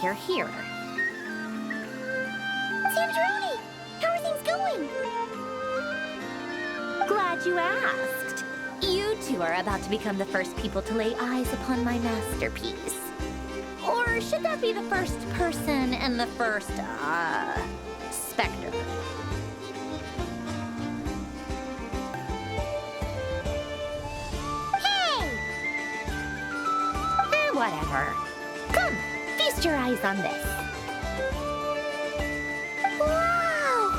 you're here. Sandrones! How are things going? Glad you asked. You two are about to become the first people to lay eyes upon my masterpiece. Or should that be the first person and the first, specter? Hey! Whatever. Come, feast your eyes on this. Wow!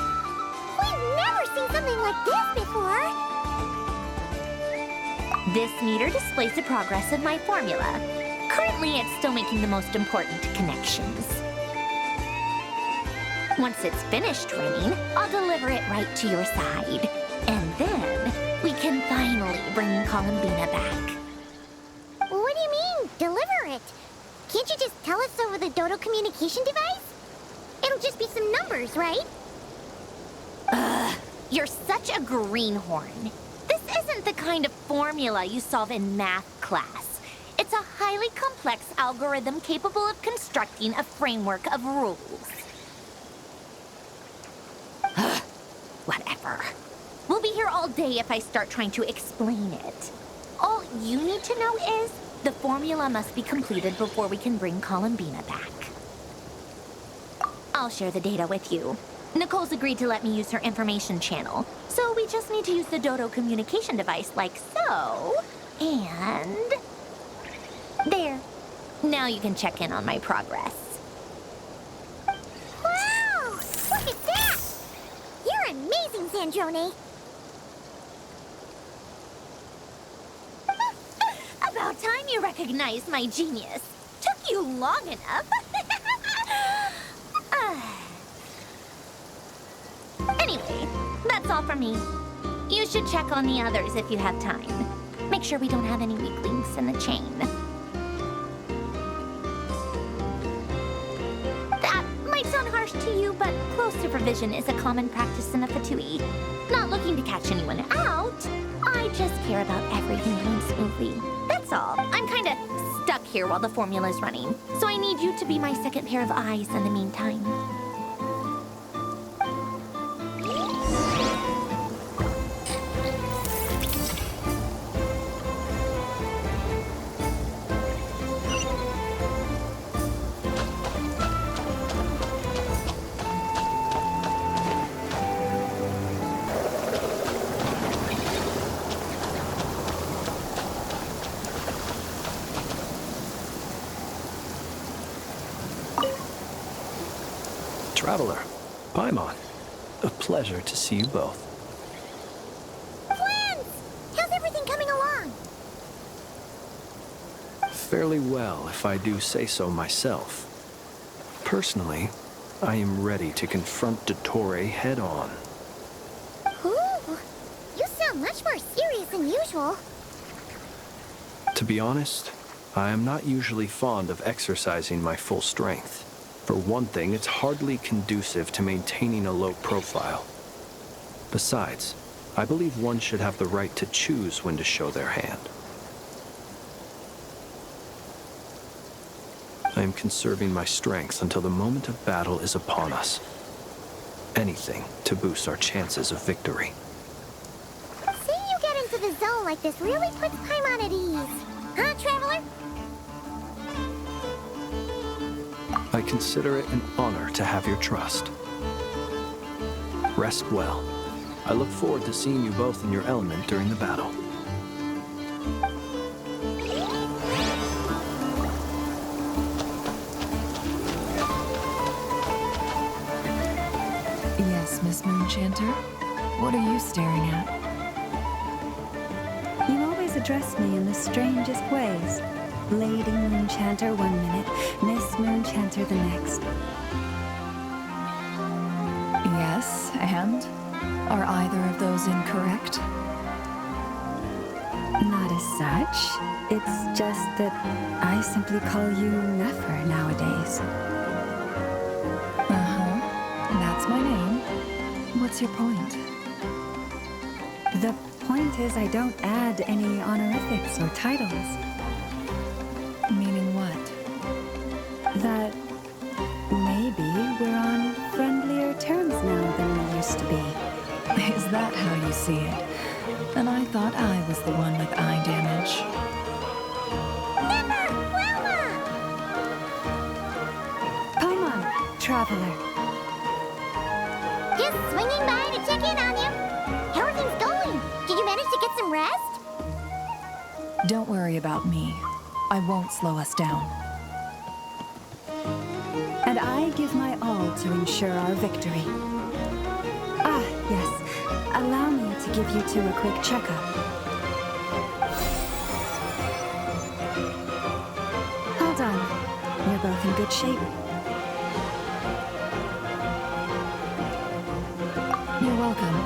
We've never seen something like this before! This meter displays the progress of my formula. Currently, it's still making the most important connections. Once it's finished running, I'll deliver it right to your side. And then, we can finally bring Columbina back. What do you mean, deliver it? Can't you just tell us over the Dodo communication device? It'll just be some numbers, right? You're such a greenhorn. This isn't the kind of formula you solve in math class. It's a highly complex algorithm capable of constructing a framework of rules. Whatever. We'll be here all day if I start trying to explain it. All you need to know is the formula must be completed before we can bring Columbina back. I'll share the data with you. Nicole's agreed to let me use her information channel, so we just need to use the Dodo communication device like so. And... there. Now you can check in on my progress. Wow! Look at that! You're amazing, Sandrone! About time you recognized my genius. Took you long enough. Anyway, that's all from me. You should check on the others if you have time. Make sure we don't have any weak links in the chain. That might sound harsh to you, but close supervision is a common practice in a Fatui. Not looking to catch anyone out. I just care about everything going smoothly. That's all. I'm kind of stuck here while the formula's running, so I need you to be my second pair of eyes in the meantime. Traveler, Paimon, a pleasure to see you both. Friends! How's everything coming along? Fairly well, if I do say so myself. Personally, I am ready to confront Dottore head-on. Ooh, you sound much more serious than usual. To be honest, I am not usually fond of exercising my full strength. For one thing, it's hardly conducive to maintaining a low profile. Besides, I believe one should have the right to choose when to show their hand. I am conserving my strength until the moment of battle is upon us. Anything to boost our chances of victory. Seeing you get into the zone like this really puts Paimon at ease. Huh, Traveler? I consider it an honor to have your trust. Rest well. I look forward to seeing you both in your element during the battle. Yes, Miss Moonchanter? What are you staring at? You always address me in the strangest ways. Lady Moonchanter 1 minute, Miss Moonchanter the next. Yes, and? Are either of those incorrect? Not as such. It's just that I simply call you Nefer nowadays. Uh-huh. That's my name. What's your point? The point is I don't add any honorifics or titles. Meaning what? That you see it. And I thought I was the one with eye damage. Never! Wilma! Paimon, traveler. Just swinging by to check in on you. How are things going? Did you manage to get some rest? Don't worry about me. I won't slow us down. And I give my all to ensure our victory. Ah, yes. Allow me to give you two a quick checkup. Hold on. You're both in good shape. You're welcome.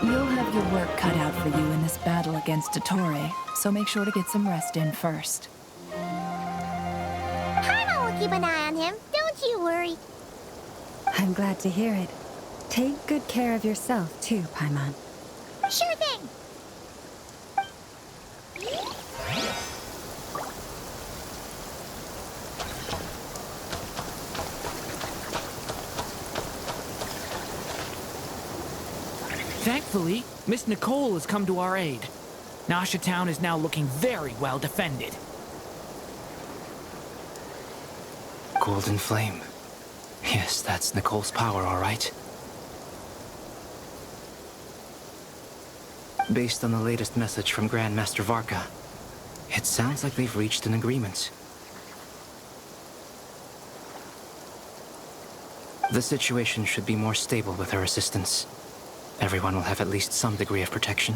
You'll have your work cut out for you in this battle against Dottore, so make sure to get some rest in first. Paimon will keep an eye on him. Don't you worry. I'm glad to hear it. Take good care of yourself, too, Paimon. Sure thing. Thankfully, Miss Nicole has come to our aid. Nasha Town is now looking very well defended. Golden Flame. Yes, that's Nicole's power, all right. Based on the latest message from Grandmaster Varka, it sounds like they've reached an agreement. The situation should be more stable with her assistance. Everyone will have at least some degree of protection.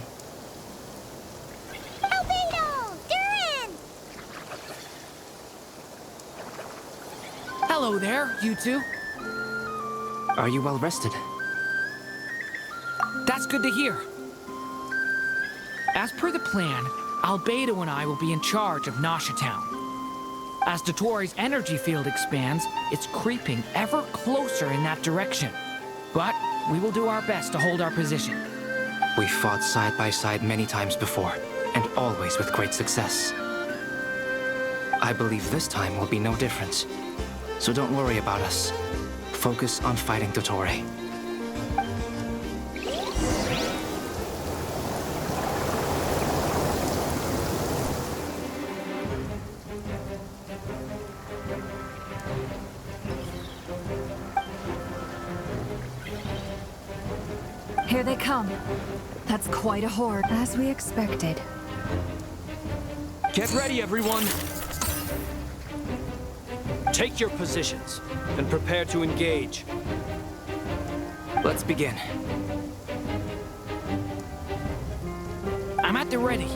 Albedo! Duran! Hello there, you two. Are you well rested? That's good to hear. As per the plan, Albedo and I will be in charge of Nasha Town. As Dottore's energy field expands, it's creeping ever closer in that direction. But we will do our best to hold our position. We fought side by side many times before, and always with great success. I believe this time will be no different. So don't worry about us. Focus on fighting Dottore. Here they come. That's quite a horde. As we expected. Get ready, everyone! Take your positions and prepare to engage. Let's begin. I'm at the ready.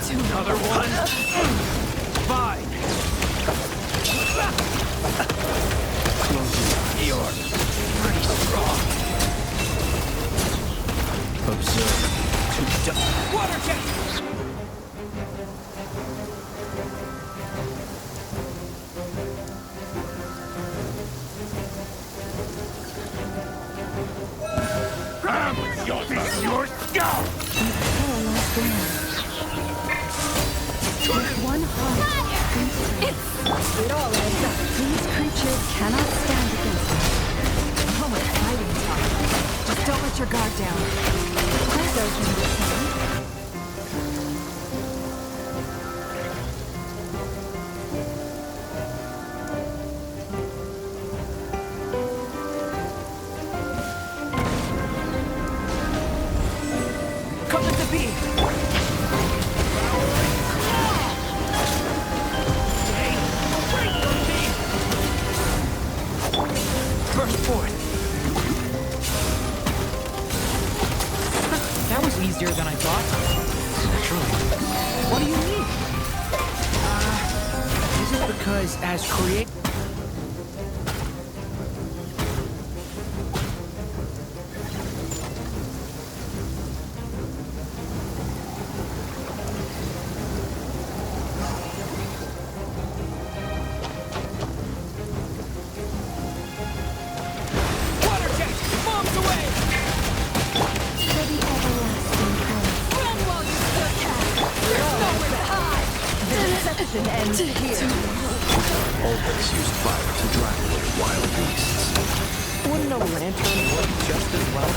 Another one? Fine! You're pretty strong. Observe. Water jet! Your skull! One heart. It all adds up. These creatures cannot stand against us. Oh, it's fighting time. Just don't let your guard down. I'll go from this side. Come at the beam! Burst forth! easier than I thought. Naturally. What do you mean? Is it because as create... Water jet! Bombs away! For the everlasting curse. Run while you still can. There's nowhere to hide. The deception ends here. Always used fire to drive away wild beasts. Wouldn't a lantern work just as well?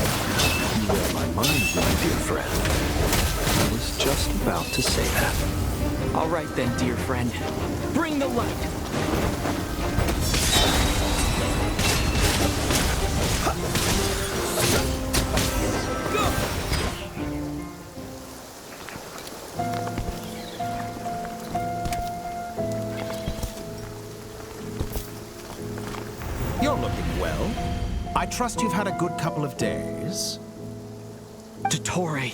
You read my mind, my dear friend. I was just about to say that. All right then, dear friend. Bring the light. You're looking well. I trust you've had a good couple of days. Dottore.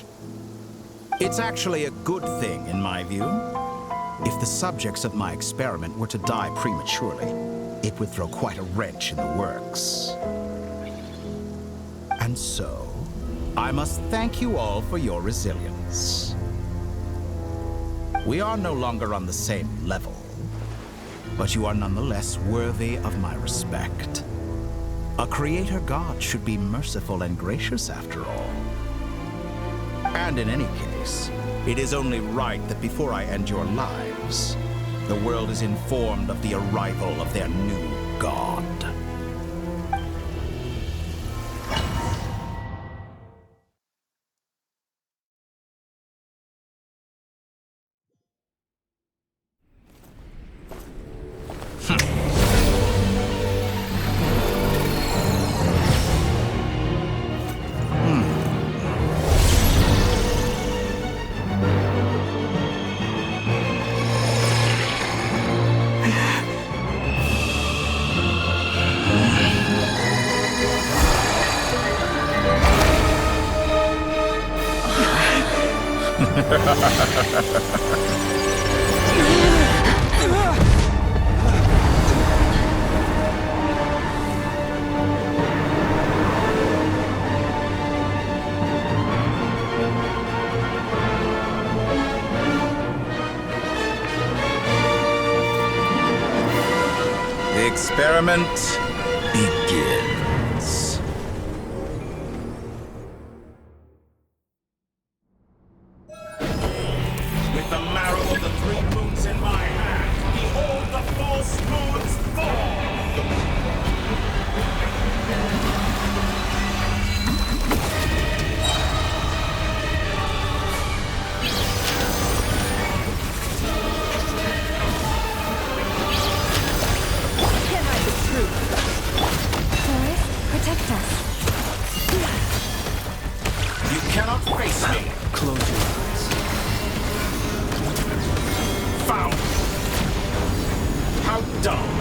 It's actually a good thing, in my view. If the subjects of my experiment were to die prematurely, it would throw quite a wrench in the works. And so, I must thank you all for your resilience. We are no longer on the same level, but you are nonetheless worthy of my respect. A creator god should be merciful and gracious after all. And in any case, it is only right that before I end your lives, the world is informed of the arrival of their new god. The experiment begins. With the marrow of the three moons in my hand, behold the false moons fall! Protect us. You cannot face me! Close your eyes. Found! How dumb!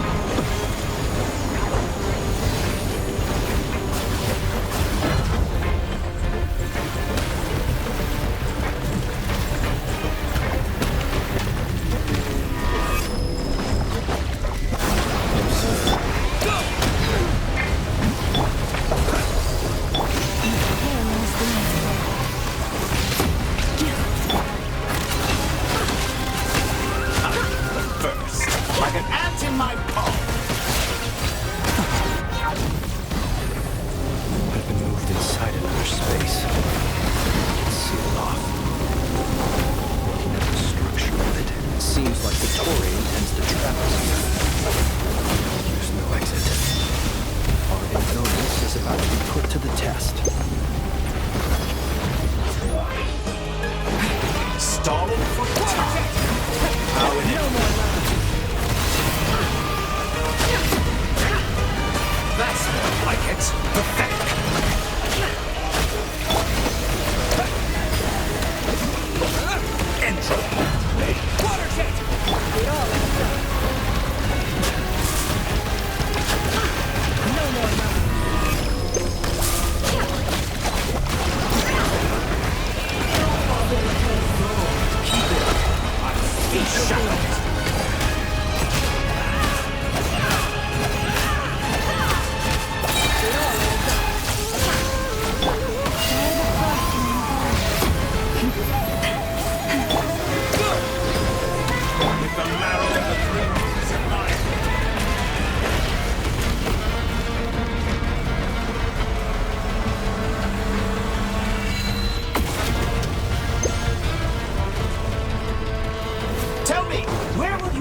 Like an ant in my palm.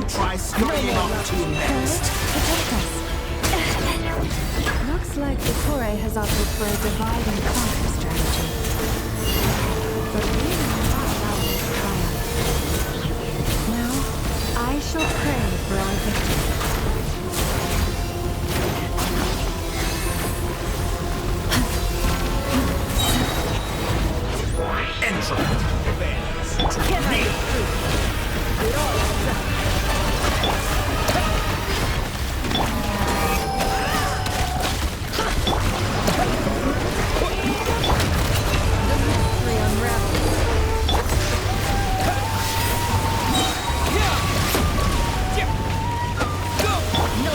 try scurrying off to next? Protect us. Looks like the Torre has opted for a divide and conquer strategy. But we will not allow it to triumph. Now, I shall pray for our victory.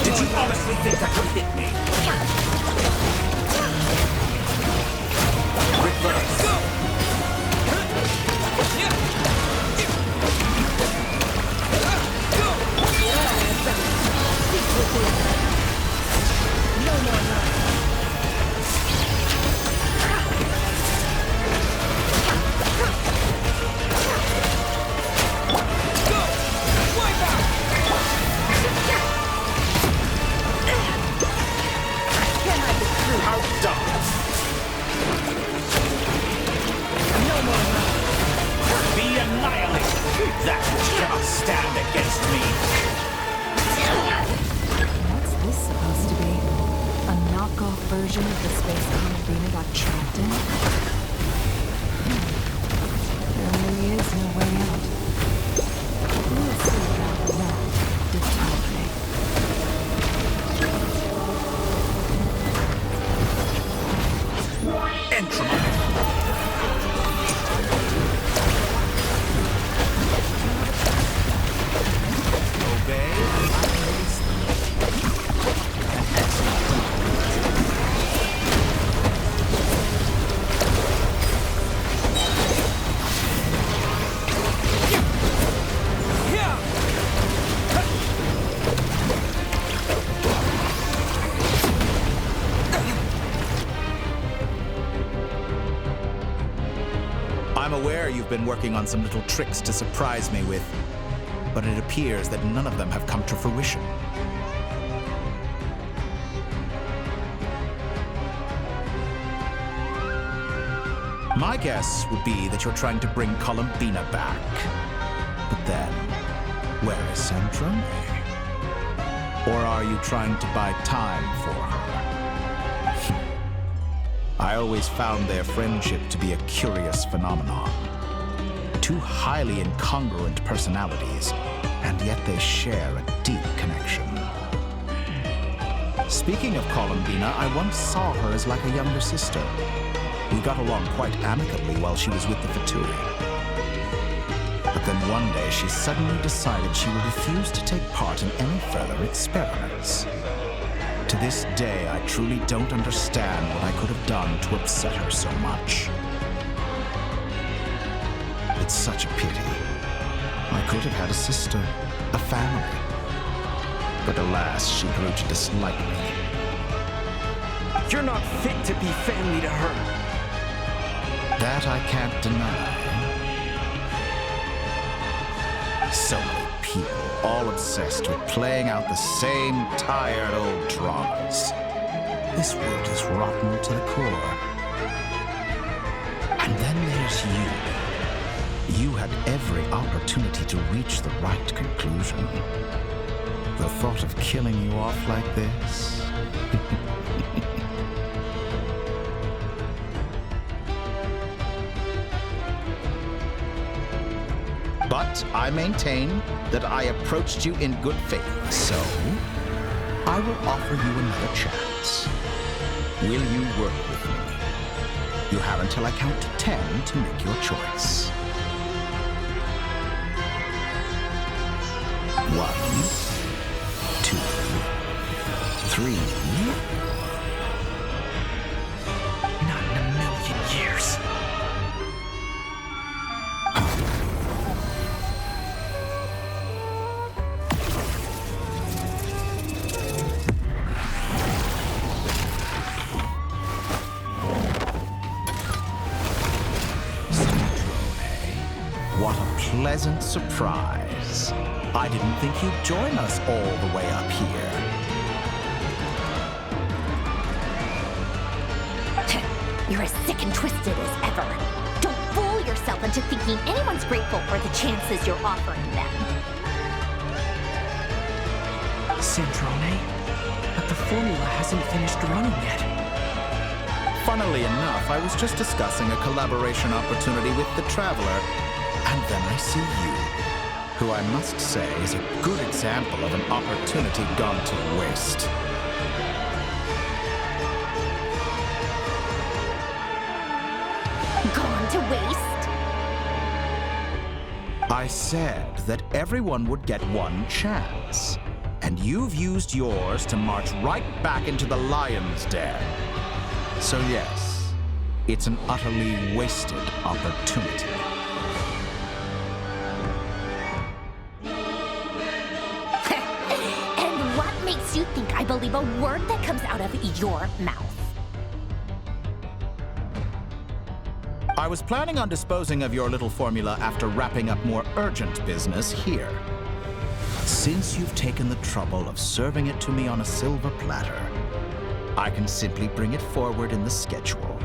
Did you honestly think that could hit me? Reverse. Be annihilated! That which cannot stand against me! What's this supposed to be? A knockoff version of the space Columbina got trapped in? There really is no way out. We'll see about that, Detente. Entrum! I'm aware you've been working on some little tricks to surprise me with, but it appears that none of them have come to fruition. My guess would be that you're trying to bring Columbina back. But then, where is Sandrone? Or are you trying to buy time for her? I always found their friendship to be a curious phenomenon. Two highly incongruent personalities, and yet they share a deep connection. Speaking of Columbina, I once saw her as like a younger sister. We got along quite amicably while she was with the Fatui. But then one day she suddenly decided she would refuse to take part in any further experiments. To this day, I truly don't understand what I could have done to upset her so much. It's such a pity. I could have had a sister, a family. But alas, she grew to dislike me. You're not fit to be family to her. That I can't deny. So many people, all obsessed with playing out the same tired old dramas. This world is rotten to the core. And then there's you. You had every opportunity to reach the right conclusion. The thought of killing you off like this? But I maintain that I approached you in good faith, so I will offer you another chance. Will you work with me? You have until I count to 10 to make your choice. 1, 2, 3. Not in a million years. What a pleasant surprise. I didn't think you'd join us all the way up here. You're as sick and twisted as ever. Don't fool yourself into thinking anyone's grateful for the chances you're offering them. Sandrone? But the formula hasn't finished running yet. Funnily enough, I was just discussing a collaboration opportunity with the Traveler, and then I see you, who I must say is a good example of an opportunity gone to waste. Gone to waste? I said that everyone would get one chance, and you've used yours to march right back into the lion's den. So yes, it's an utterly wasted opportunity. And what makes you think I believe a word that comes out of your mouth? I was planning on disposing of your little formula after wrapping up more urgent business here. Since you've taken the trouble of serving it to me on a silver platter, I can simply bring it forward in the schedule.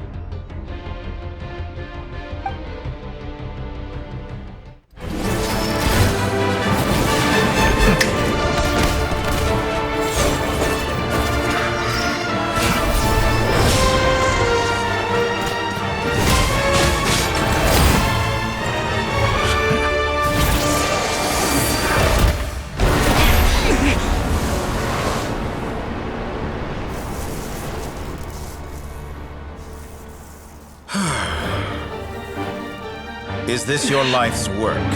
Is this your life's work?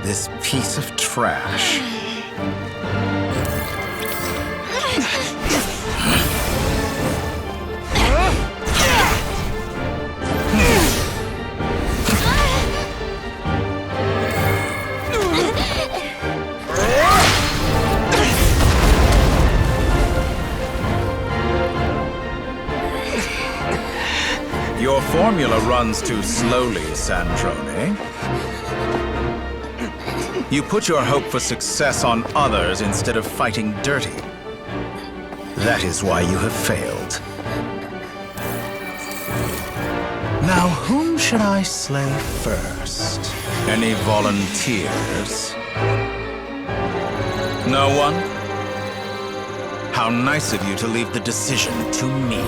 This piece of trash? Your formula runs too slowly, Sandrone. You put your hope for success on others instead of fighting dirty. That is why you have failed. Now, whom should I slay first? Any volunteers? No one? How nice of you to leave the decision to me.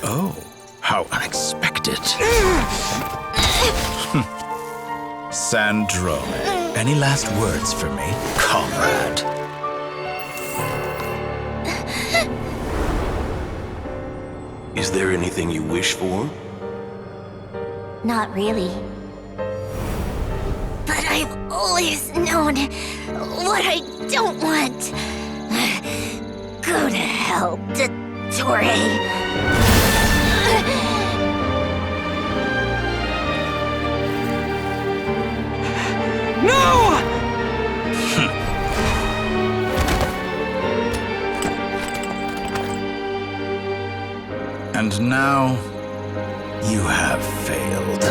Oh, how unexpected. Sandrone, any last words for me, comrade? Is there anything you wish for? Not really. But I've always known what I don't want. Go to hell, Dottore. No! And now, you have failed.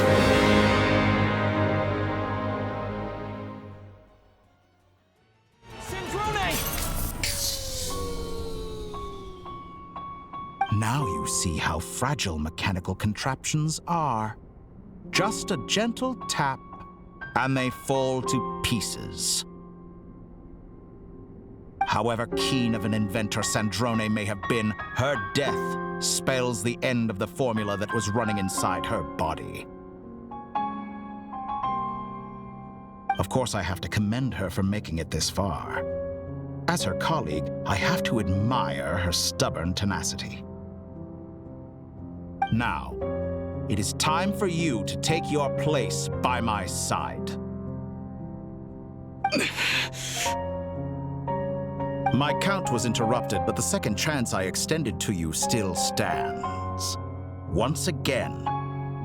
Sandrone! Now you see how fragile mechanical contraptions are. Just a gentle tap, and they fall to pieces. However keen of an inventor Sandrone may have been, her death spells the end of the formula that was running inside her body. Of course, I have to commend her for making it this far. As her colleague, I have to admire her stubborn tenacity. Now, it is time for you to take your place by my side. My count was interrupted, but the second chance I extended to you still stands. Once again,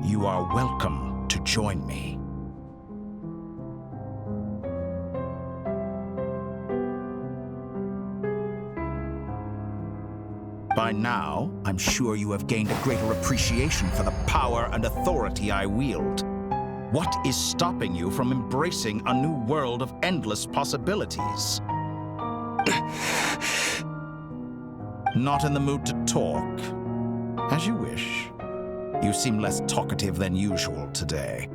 you are welcome to join me. By now, I'm sure you have gained a greater appreciation for the power and authority I wield. What is stopping you from embracing a new world of endless possibilities? Not in the mood to talk? As you wish. You seem less talkative than usual today.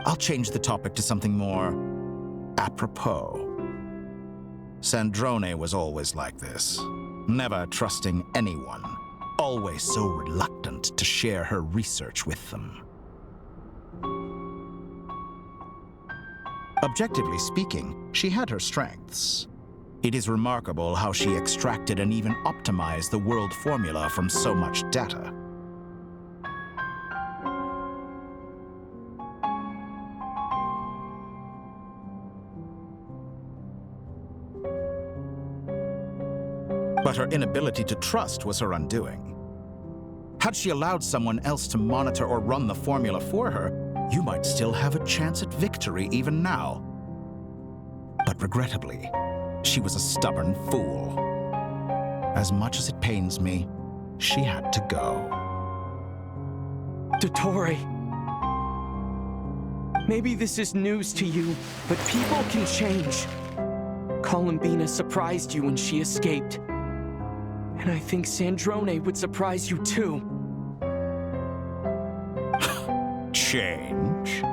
I'll change the topic to something more apropos. Sandrone was always like this. Never trusting anyone. Always so reluctant to share her research with them. Objectively speaking, she had her strengths. It is remarkable how she extracted and even optimized the world formula from so much data. But her inability to trust was her undoing. Had she allowed someone else to monitor or run the formula for her, you might still have a chance at victory even now. But regrettably, she was a stubborn fool. As much as it pains me, she had to go. Dottore. Maybe this is news to you, but people can change. Columbina surprised you when she escaped. And I think Sandrone would surprise you too. Change?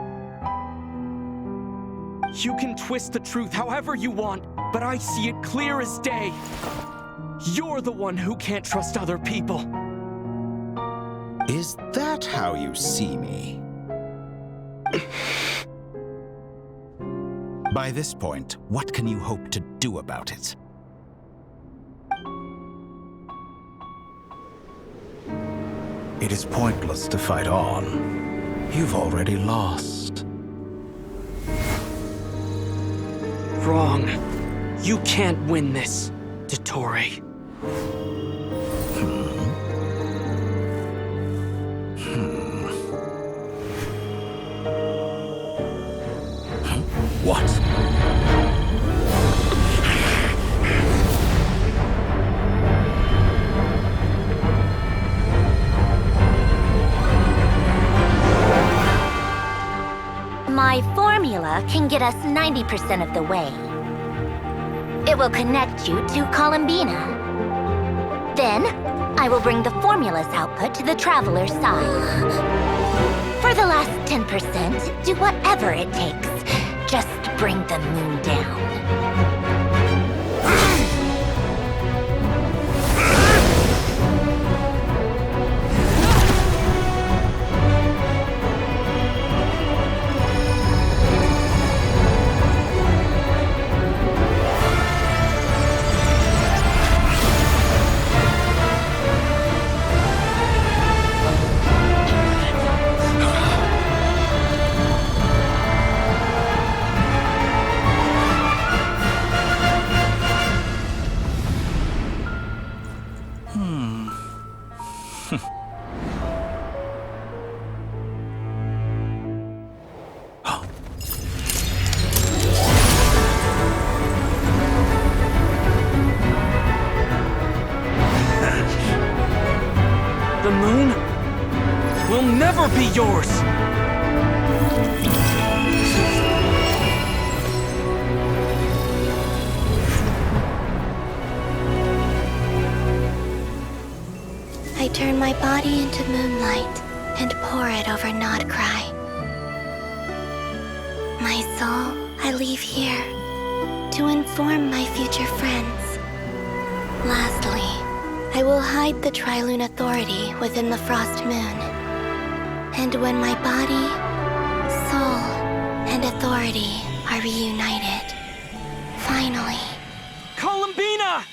You can twist the truth however you want, but I see it clear as day. You're the one who can't trust other people. Is that how you see me? By this point, what can you hope to do about it? It is pointless to fight on. You've already lost. Wrong. You can't win this, Dottore. What? My formula can get us 90% of the way. It will connect you to Columbina. Then, I will bring the formula's output to the Traveler's side. For the last 10%, do whatever it takes. Just bring the moon down. The moon will never be yours! I turn my body into moonlight and pour it over Nodcry. My soul I leave here to inform my future friends. Lastly, I will hide the Trilune Authority within the Frost Moon. And when my body, soul, and authority are reunited, finally... Columbina!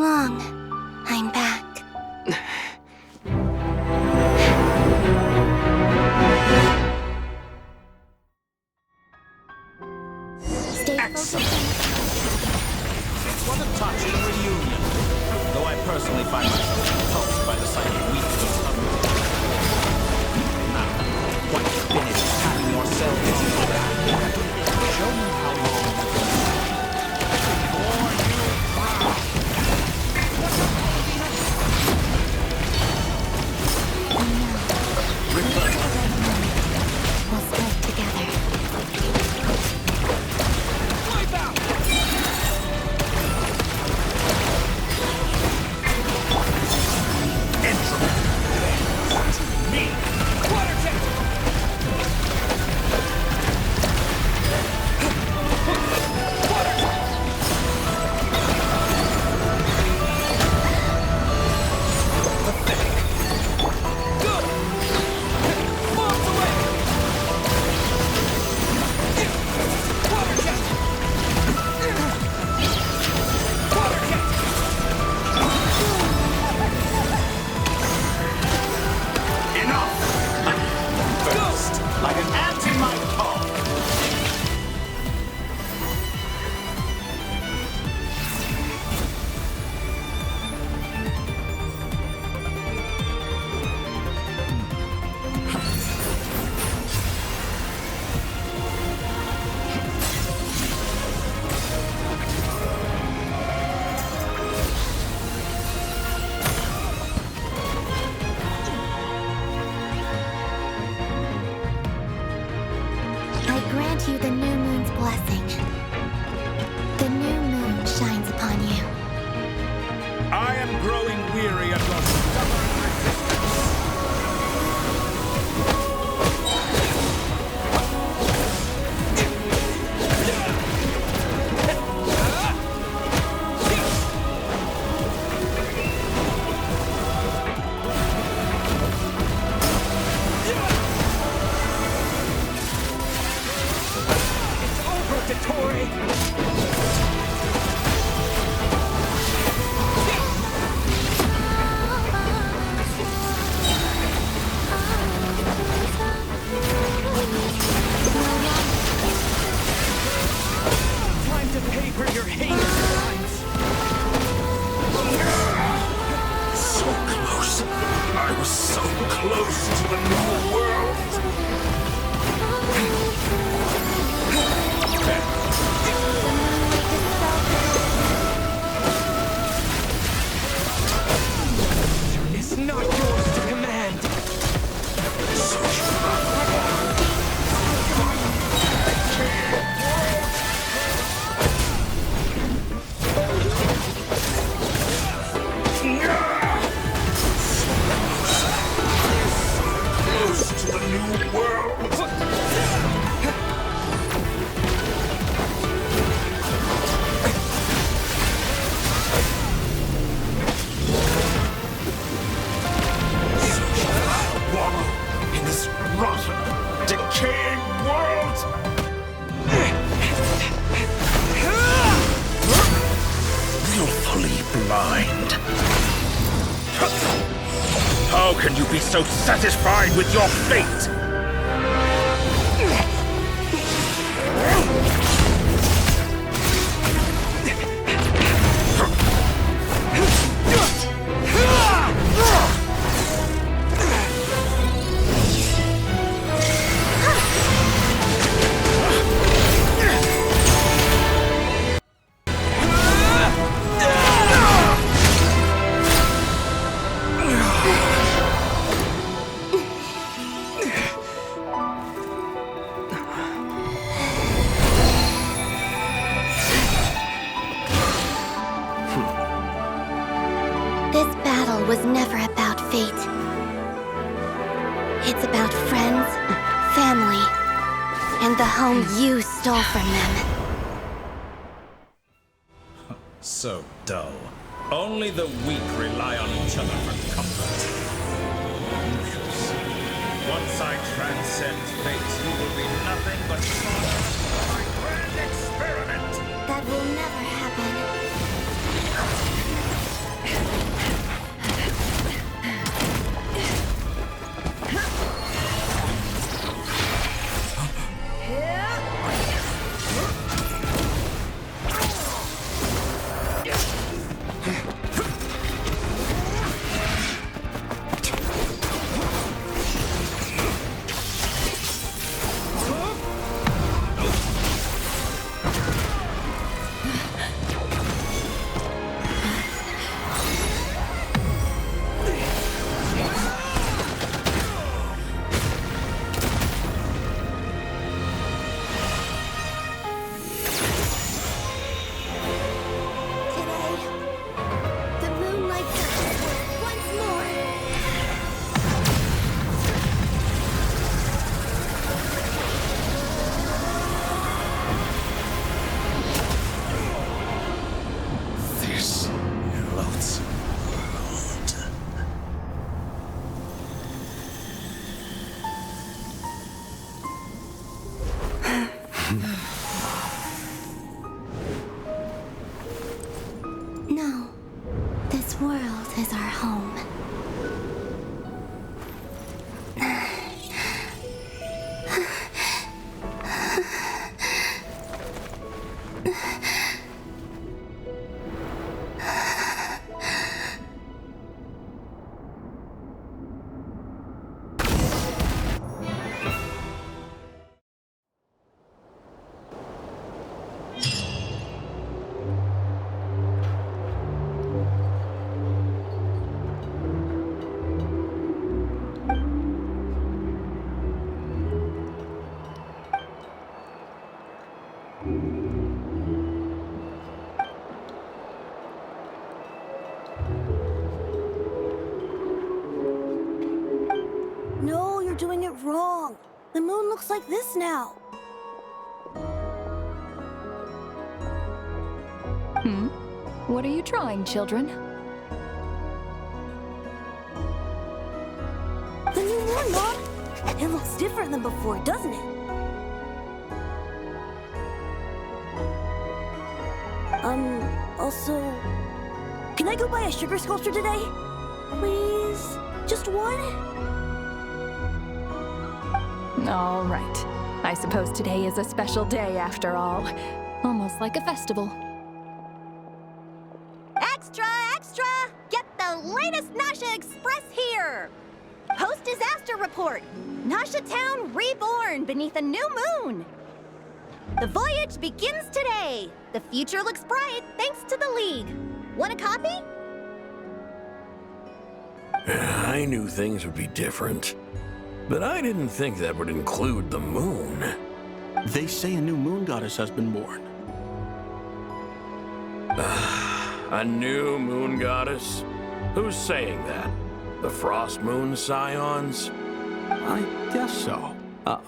long. I'm back. Stay focused. What a touching reunion. Though I personally find myself repulsed by the sight of weakness of now, what finish patting yourselves on the back? Show me how long We'll strike together. like an ant in my paw. You the new moon's blessing. The new moon shines upon you. I am growing weary of your stubborn How can you be so satisfied with your fate? Was never about fate. It's about friends, family, and the home you stole from them. So dull. Only the weak rely on each other for comfort. Once I transcend fate, you will be nothing but part of my grand experiment. That will never happen. No, you're doing it wrong. The moon looks like this now. What are you drawing, children? The new moon, Mom! It looks different than before, doesn't it? Also... Can I go buy a sugar sculpture today? Please? Just one? All right. I suppose today is a special day after all. Almost like a festival. Extra, extra! Get the latest Nasha Express here! Post-disaster report! Nasha Town reborn beneath a new moon! The voyage begins today! The future looks bright thanks to the League. Want a copy? I knew things would be different, but I didn't think that would include the moon. They say a new moon goddess has been born. A new moon goddess? Who's saying that? The Frost Moon Scions? I guess so.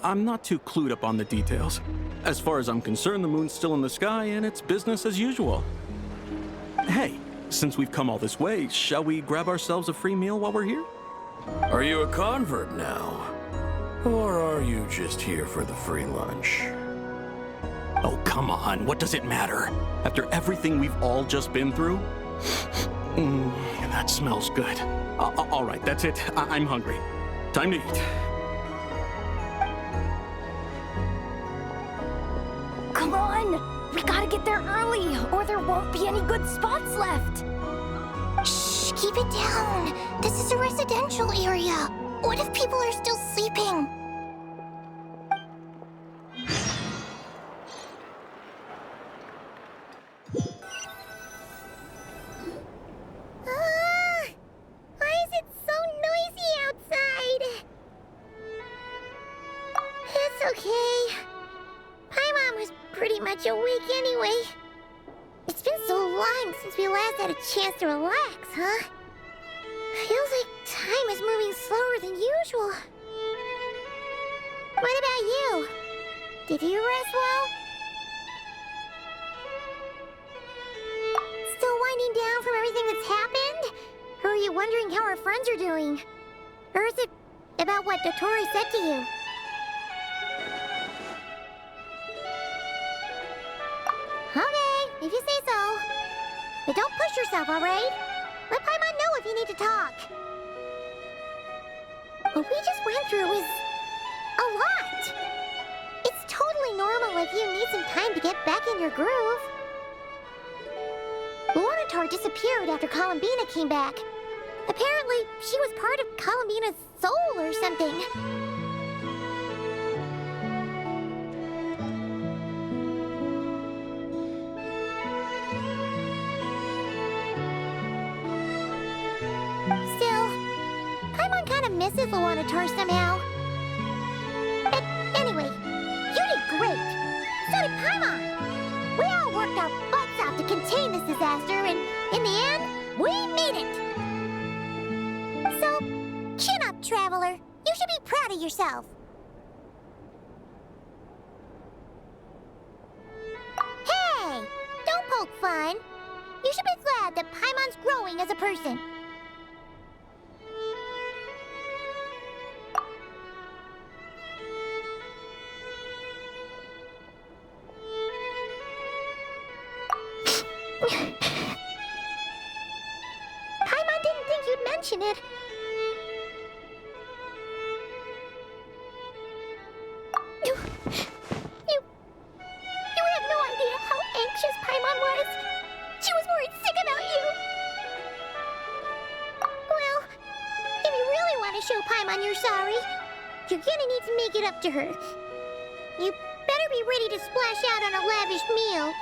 I'm not too clued up on the details. As far as I'm concerned, the moon's still in the sky and it's business as usual. Hey, since we've come all this way, shall we grab ourselves a free meal while we're here? Are you a convert now? Or are you just here for the free lunch? Oh, come on. What does it matter? After everything we've all just been through? That smells good. All right, that's it. I'm hungry. Time to eat. Come on! We gotta get there early, or there won't be any good spots left! Shh, keep it down. This is a residential area. What if people are still sleeping? Why is it so noisy outside? It's okay. Paimon was pretty much awake anyway. It's been so long since we last had a chance to relax, huh? Feels like time is moving slower than usual. What about you? Did you rest well? Still winding down from everything that's happened? Or are you wondering how our friends are doing? Or is it about what Dottore said to you? Okay, if you say so. But don't push yourself, alright? Let Paimon know if you need to talk. What we just went through was a lot. It's totally normal if you need some time to get back in your groove. Lunatar disappeared after Columbina came back. Apparently, she was part of Columbina's soul or something. Still, Paimon kind of misses Lunatar somehow. But anyway, you did great. So did Paimon. We all worked our butts off to contain this disaster, and in the end, we made it. So, chin up, Traveler. You should be proud of yourself. Hey! Don't poke fun. You should be glad that Paimon's growing as a person. Paimon didn't think you'd mention it. up to her. You better be ready to splash out on a lavish meal.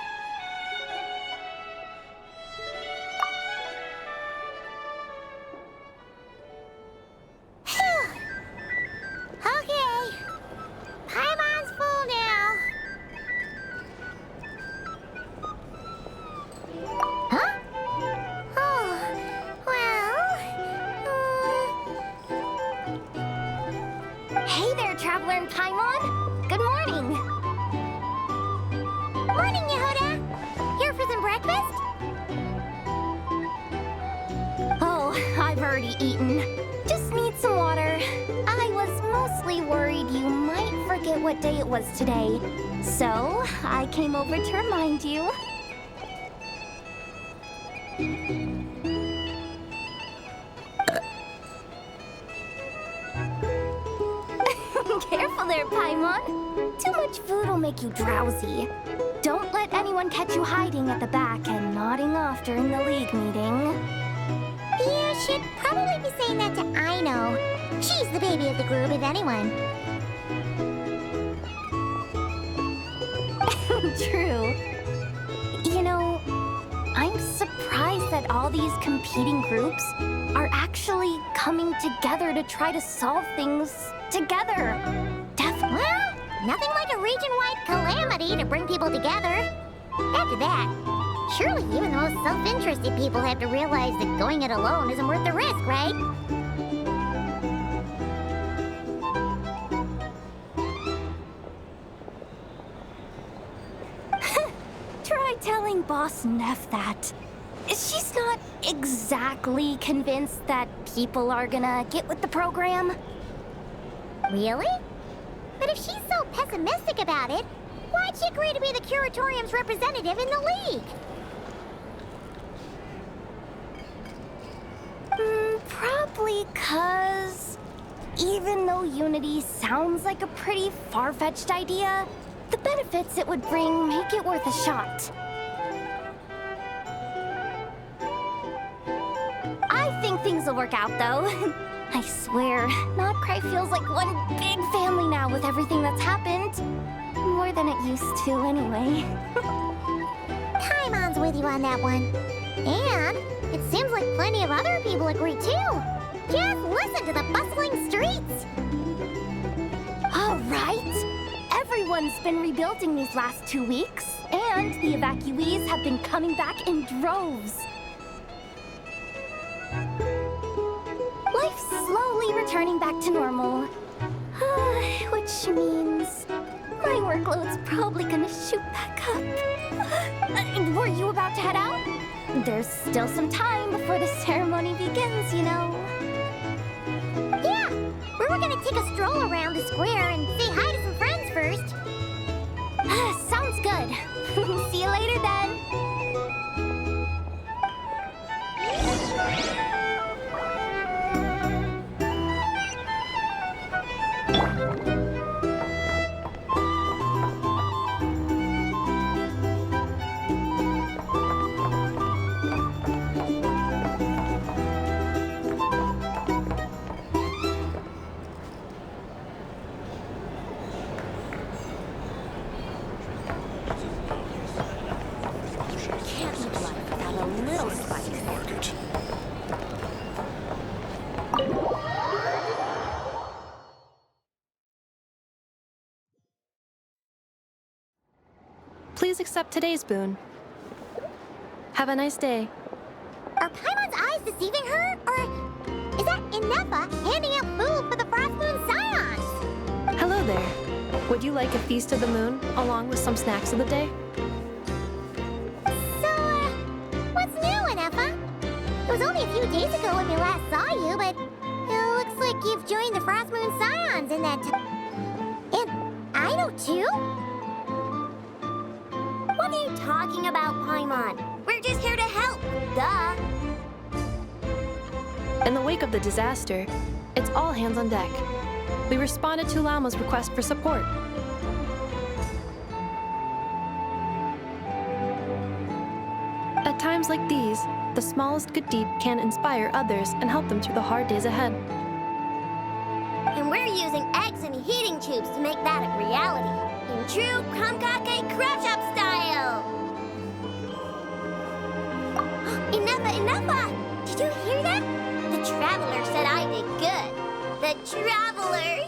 Okay. Paimon's full now. Huh? Oh, well... Hey there, Traveler and Paimon. Good morning. Morning, Yehuda. Here for some breakfast? Oh, I've already eaten. Just need some water. I was mostly worried you might forget what day it was today. So, I came over to remind you. Careful there, Paimon. Too much food will make you drowsy. Don't let anyone catch you hiding at the back and nodding off during the league meeting. You should probably be saying that to Aino. She's the baby of the group, if anyone. True. You know, I'm surprised that all these competing groups are actually coming together to try to solve things together. Well, nothing like a region-wide calamity to bring people together. After that, surely even the most self-interested people have to realize that going it alone isn't worth the risk, right? Try telling Boss Neff that. She's not exactly convinced that people are gonna get with the program. Really? But if she's so pessimistic about it, why'd she agree to be the Curatorium's representative in the League? Probably 'cause even though unity sounds like a pretty far-fetched idea, the benefits it would bring make it worth a shot. I think things will work out, though. I swear, Notcry feels like one big family now with everything that's happened. More than it used to, anyway. Paimon's with you on that one. And it seems like plenty of other people agree, too. Just listen to the bustling streets. All right. Everyone's been rebuilding these last 2 weeks, and the evacuees have been coming back in droves. Life's slowly returning back to normal. Which means my workload's probably gonna shoot back up. Were you about to head out? There's still some time before the ceremony begins, you know. Yeah, we were gonna take a stroll around the square and say hi to some friends first. Sounds good. See you later then. Please accept today's boon. Have a nice day. Are Paimon's eyes deceiving her? Or is that Inefa handing out food for the Frost Moon Scions? Hello there. Would you like a feast of the moon, along with some snacks of the day? So, what's new, Inefa? It was only a few days ago when we last saw you, but it looks like you've joined the Frost Moon Scions in that And I know too? What are you talking about, Paimon? We're just here to help, duh. In the wake of the disaster, it's all hands on deck. We responded to Lama's request for support. At times like these, the smallest good deed can inspire others and help them through the hard days ahead. And we're using eggs and heating tubes escapes to make that a reality. In true Kamkake Crash-Up style! Enough! Did you hear that? The Traveler said I did good. The Traveler!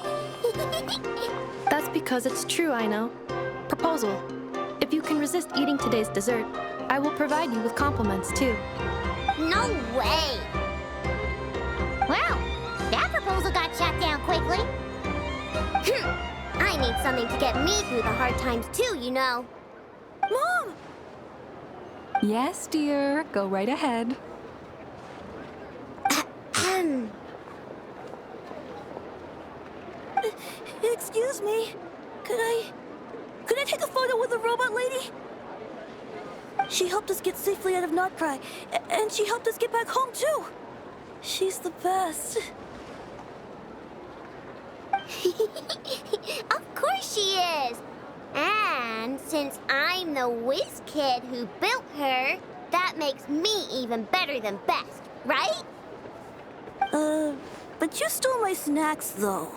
That's because it's true, I know. Proposal. If you can resist eating today's dessert, I will provide you with compliments, too. No way! Well, that proposal got shot down quickly. I need something to get me through the hard times too, you know. Mom! Yes, dear. Go right ahead. Excuse me. Could I take a photo with the robot lady? She helped us get safely out of Notcry, and she helped us get back home too. She's the best. Of course she is. And since I'm the whiz kid who built her, that makes me even better than best, right? But you stole my snacks though.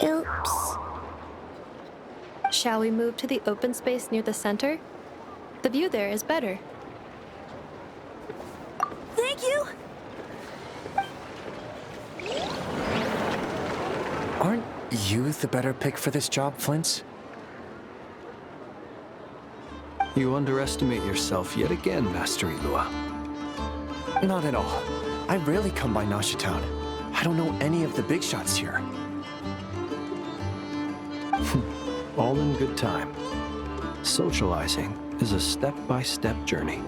Oops. Shall we move to the open space near the center? The view there is better. Thank you! Aren't you the better pick for this job, Flint? You underestimate yourself yet again, Master Ilua. Not at all. I rarely come by Nasha Town. I don't know any of the big shots here. All in good time. Socializing is a step-by-step journey.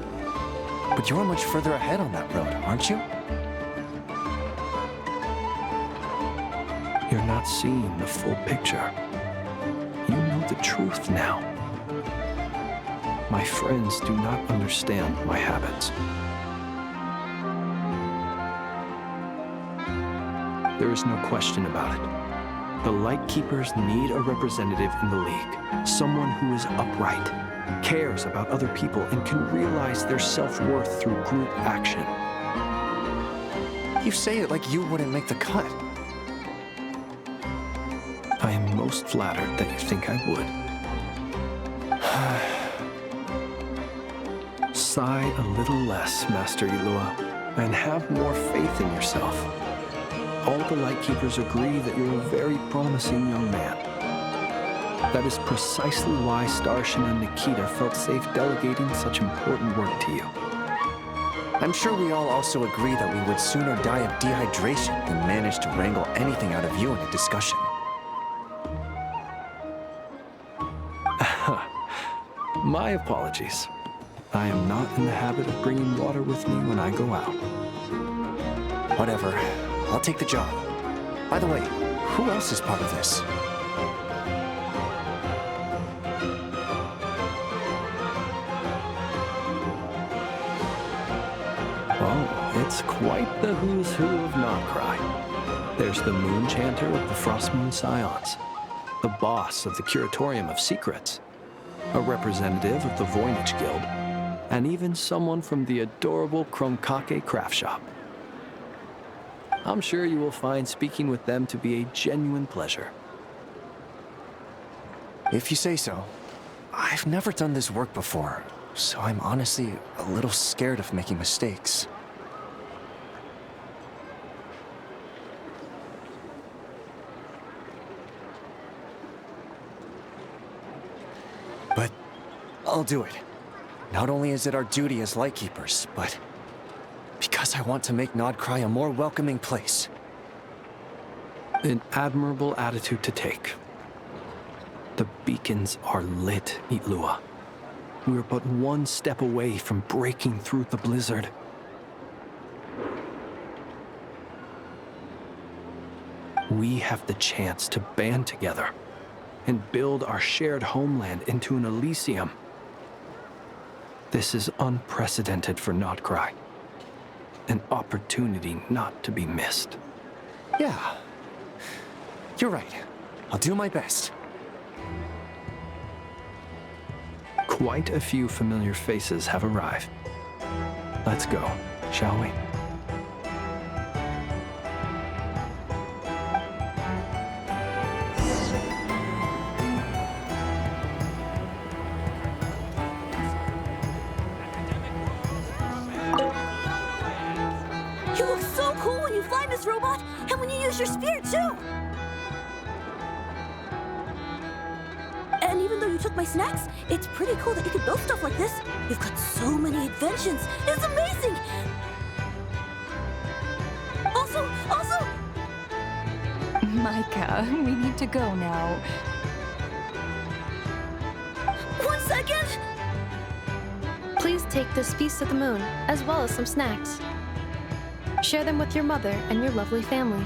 But you're much further ahead on that road, aren't you? You're not seeing the full picture. You know the truth now. My friends do not understand my habits. There is no question about it. The Lightkeepers need a representative in the League. Someone who is upright, cares about other people, and can realize their self-worth through group action. You say it like you wouldn't make the cut. I am most flattered that you think I would. Sigh a little less, Master Ilua, and have more faith in yourself. All the Lightkeepers agree that you're a very promising young man. That is precisely why Starshin and Nikita felt safe delegating such important work to you. I'm sure we all also agree that we would sooner die of dehydration than manage to wrangle anything out of you in a discussion. My apologies. I am not in the habit of bringing water with me when I go out. Whatever. I'll take the job. By the way, who else is part of this? Oh, it's quite the who's who of Notcry. There's the Moon Chanter of the Frost Moon Scions, the boss of the Curatorium of Secrets, a representative of the Voynich Guild, and even someone from the adorable Kromkake Craft Shop. I'm sure you will find speaking with them to be a genuine pleasure. If you say so. I've never done this work before, so I'm honestly a little scared of making mistakes. But I'll do it. Not only is it our duty as Lightkeepers, but because I want to make Notcry a more welcoming place. An admirable attitude to take. The beacons are lit, Ilua. We're but one step away from breaking through the blizzard. We have the chance to band together and build our shared homeland into an Elysium. This is unprecedented for Notcry. An opportunity not to be missed. Yeah. You're right. I'll do my best. Quite a few familiar faces have arrived. Let's go, shall we? this robot, and when you use your spear, too! And even though you took my snacks, it's pretty cool that you could build stuff like this. You've got so many inventions. It's amazing! Also... Micah, we need to go now. 1 second! Please take this feast of the moon, as well as some snacks. Share them with your mother and your lovely family.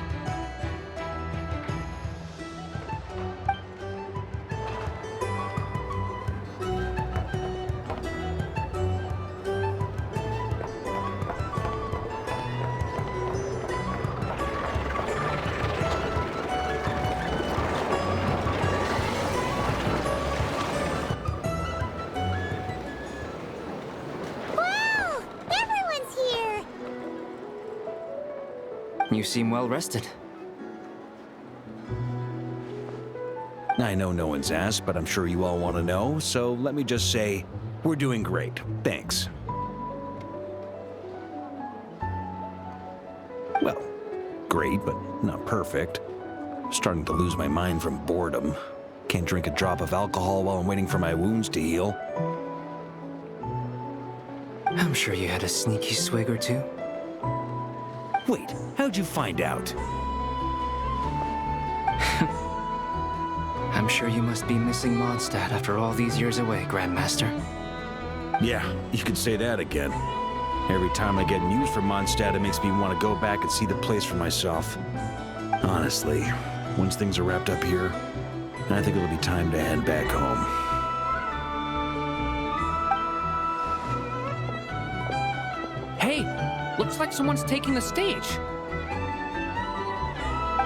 You seem well rested. I know no one's asked, but I'm sure you all want to know, so let me just say, we're doing great. Thanks. Well, great, but not perfect. Starting to lose my mind from boredom. Can't drink a drop of alcohol while I'm waiting for my wounds to heal. I'm sure you had a sneaky swig or two. Wait, how'd you find out? I'm sure you must be missing Mondstadt after all these years away, Grandmaster. Yeah, you could say that again. Every time I get news from Mondstadt, it makes me want to go back and see the place for myself. Honestly, once things are wrapped up here, I think it'll be time to head back home. Hey, looks like someone's taking the stage.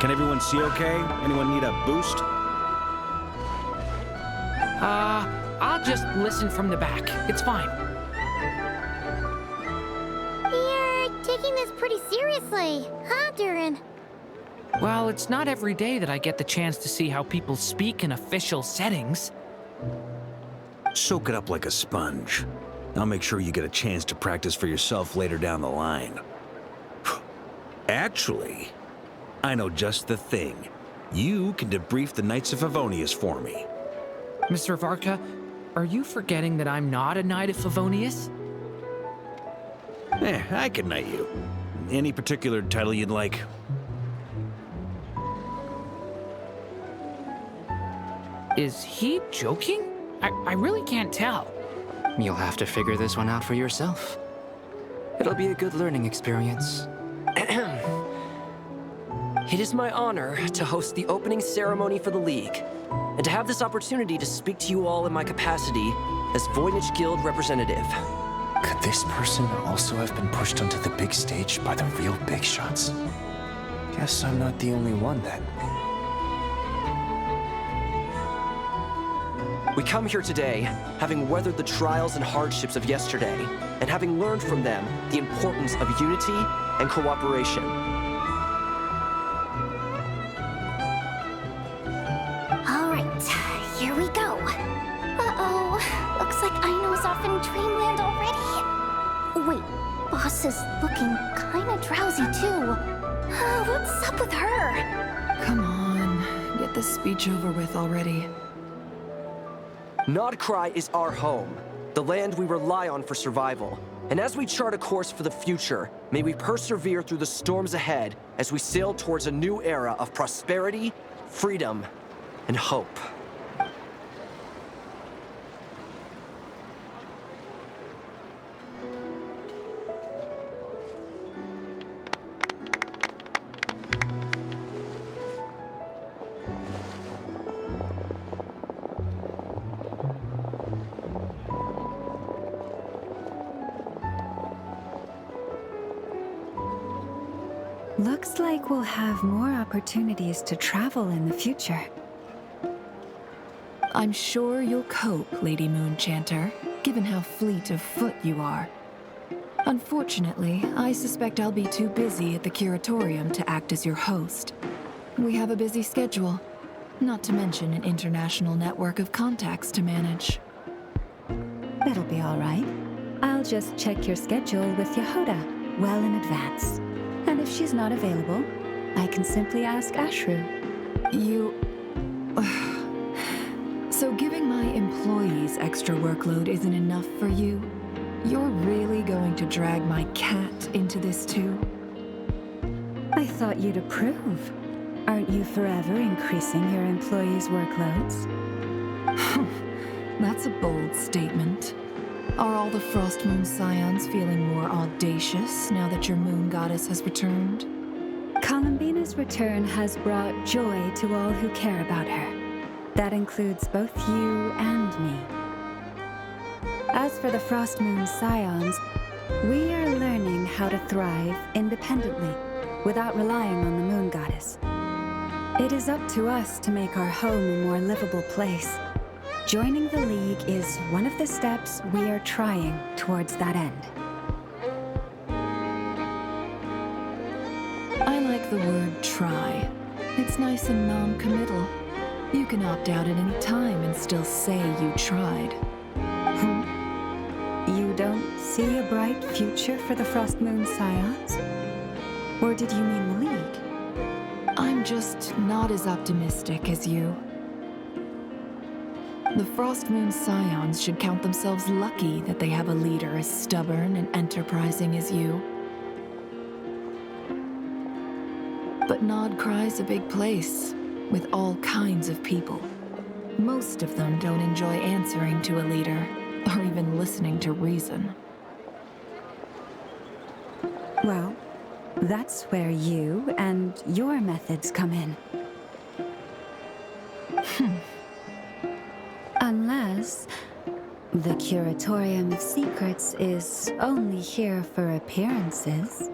Can everyone see okay? Anyone need a boost? I'll just listen from the back. It's fine. You're taking this pretty seriously, huh, Durin? Well, it's not every day that I get the chance to see how people speak in official settings. Soak it up like a sponge. I'll make sure you get a chance to practice for yourself later down the line. Actually, I know just the thing. You can debrief the Knights of Favonius for me. Mr. Varka, are you forgetting that I'm not a Knight of Favonius? I can knight you. Any particular title you'd like? Is he joking? I really can't tell. You'll have to figure this one out for yourself. It'll be a good learning experience. It is my honor to host the opening ceremony for the League, and to have this opportunity to speak to you all in my capacity as Voynich Guild representative. Could this person also have been pushed onto the big stage by the real big shots? Guess I'm not the only one then. We come here today, having weathered the trials and hardships of yesterday, and having learned from them the importance of unity and cooperation. All right, here we go. Uh-oh, looks like Aino's off in dreamland already. Wait, Boss is looking kinda drowsy too. What's up with her? Come on, get this speech over with already. Nodcry is our home, the land we rely on for survival. And as we chart a course for the future, may we persevere through the storms ahead as we sail towards a new era of prosperity, freedom, and hope. Looks like we'll have more opportunities to travel in the future. I'm sure you'll cope, Lady Moonchanter, given how fleet of foot you are. Unfortunately, I suspect I'll be too busy at the Curatorium to act as your host. We have a busy schedule, not to mention an international network of contacts to manage. That'll be all right. I'll just check your schedule with Yehoda well in advance. And if she's not available, I can simply ask Ashru. You... So giving my employees extra workload isn't enough for you? You're really going to drag my cat into this too? I thought you'd approve. Aren't you forever increasing your employees' workloads? That's a bold statement. Are all the Frost Moon Scions feeling more audacious now that your moon goddess has returned? Columbina's return has brought joy to all who care about her. That includes both you and me. As for the Frost Moon Scions, we are learning how to thrive independently, without relying on the moon goddess. It is up to us to make our home a more livable place. Joining the League is one of the steps we are trying towards that end. I like the word try. It's nice and non-committal. You can opt out at any time and still say you tried. You don't see a bright future for the Frost Moon Scions? Or did you mean the League? I'm just not as optimistic as you. The Frost Moon Scions should count themselves lucky that they have a leader as stubborn and enterprising as you. But Nodcry's a big place, with all kinds of people. Most of them don't enjoy answering to a leader, or even listening to reason. Well, that's where you and your methods come in. Unless the Curatorium of Secrets is only here for appearances.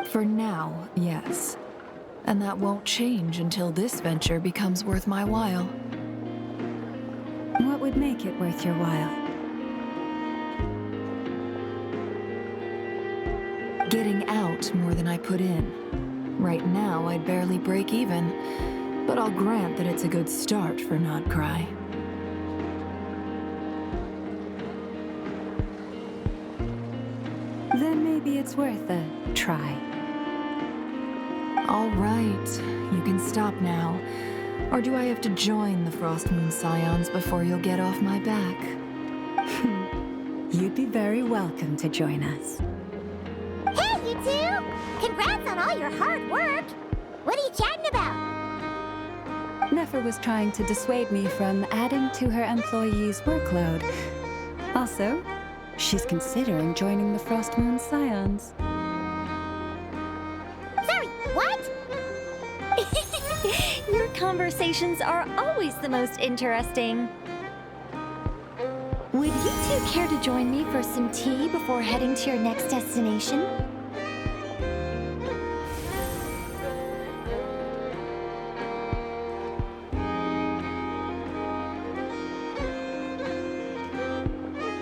For now, yes. And that won't change until this venture becomes worth my while. What would make it worth your while? Getting out more than I put in. Right now, I'd barely break even, but I'll grant that it's a good start for Nodcry. Then maybe it's worth a try. All right, you can stop now. Or do I have to join the Frost Moon Scions before you'll get off my back? You'd be very welcome to join us. Hey, you two! Congrats on all your hard work! What are you chatting about? Nefer was trying to dissuade me from adding to her employees' workload. Also, she's considering joining the Frost Moon Scions. Sorry, what? Your conversations are always the most interesting. Would you two care to join me for some tea before heading to your next destination?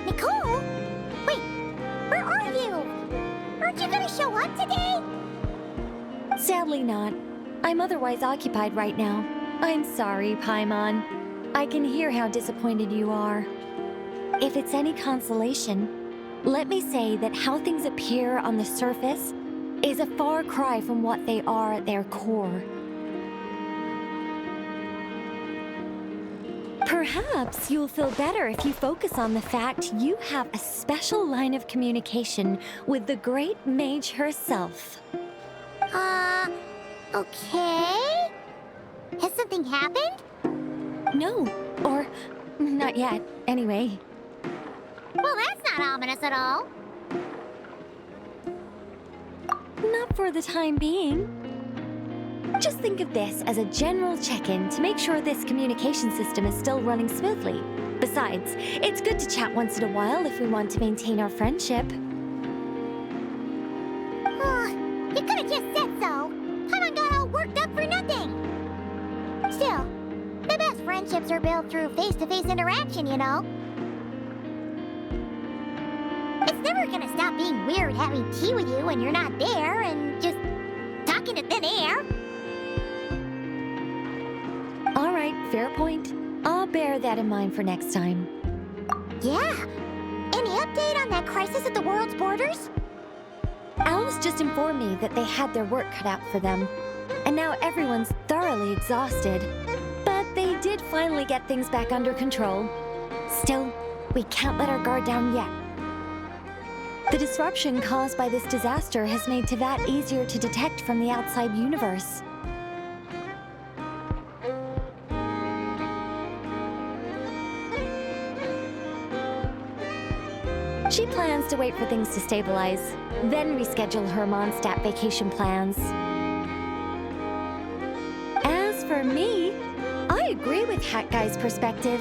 Nicole? Wait, where are you? Aren't you gonna show up today? Sadly not. I'm otherwise occupied right now. I'm sorry, Paimon. I can hear how disappointed you are. If it's any consolation, let me say that how things appear on the surface is a far cry from what they are at their core. Perhaps you'll feel better if you focus on the fact you have a special line of communication with the great mage herself. Okay? Has something happened? No, or not yet, anyway. Well, that's not ominous at all. Not for the time being. Just think of this as a general check-in to make sure this communication system is still running smoothly. Besides, it's good to chat once in a while if we want to maintain our friendship. You could have just said so. Paimon got all worked up for nothing. Still, the best friendships are built through face-to-face interaction, you know. It's never gonna stop being weird having tea with you when you're not there and just talking to thin air. All right, fair point. I'll bear that in mind for next time. Yeah. Any update on that crisis at the world's borders? Owls just informed me that they had their work cut out for them. And now everyone's thoroughly exhausted. But they did finally get things back under control. Still, we can't let our guard down yet. The disruption caused by this disaster has made Teyvat easier to detect from the outside universe. She plans to wait for things to stabilize, then reschedule her Mondstadt vacation plans. As for me, I agree with Hat Guy's perspective.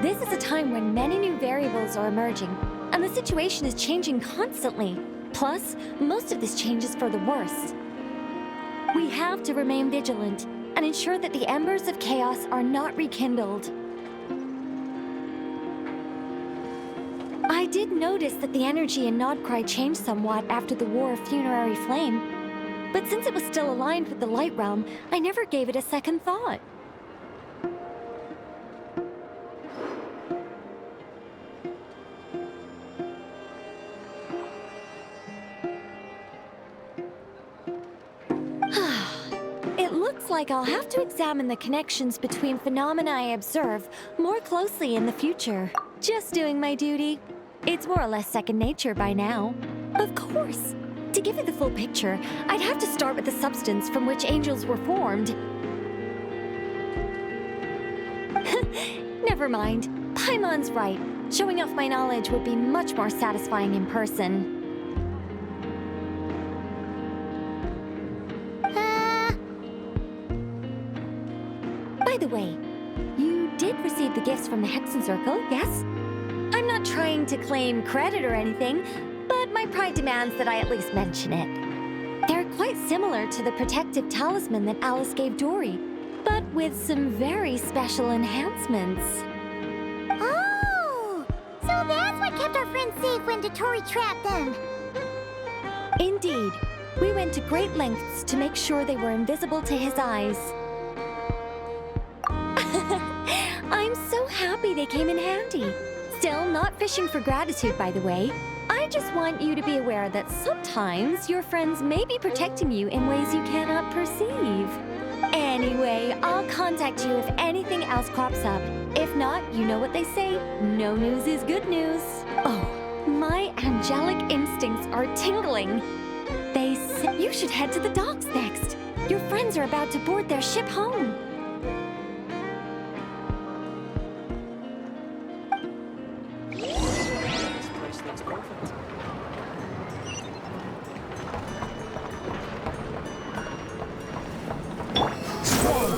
This is a time when many new variables are emerging, and the situation is changing constantly. Plus, most of this change is for the worse. We have to remain vigilant and ensure that the embers of chaos are not rekindled. I did notice that the energy in Nodcry changed somewhat after the War of Funerary Flame, but since it was still aligned with the Light Realm, I never gave it a second thought. It looks like I'll have to examine the connections between phenomena I observe more closely in the future. Just doing my duty. It's more or less second nature by now. Of course. To give you the full picture, I'd have to start with the substance from which angels were formed. Never mind. Paimon's right. Showing off my knowledge would be much more satisfying in person. By the way, you did receive the gifts from the Hexen Circle, yes? I'm not trying to claim credit or anything, but my pride demands that I at least mention it. They're quite similar to the protective talisman that Alice gave Dory, but with some very special enhancements. Oh! So that's what kept our friends safe when Dory trapped them. Indeed. We went to great lengths to make sure they were invisible to his eyes. I'm so happy they came in handy. Still, not fishing for gratitude, by the way. I just want you to be aware that sometimes your friends may be protecting you in ways you cannot perceive. Anyway, I'll contact you if anything else crops up. If not, you know what they say, no news is good news. Oh, my angelic instincts are tingling. They say you should head to the docks next. Your friends are about to board their ship home.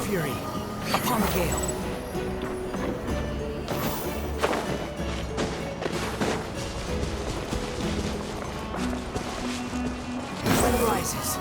Fury, upon the gale. Sun rises.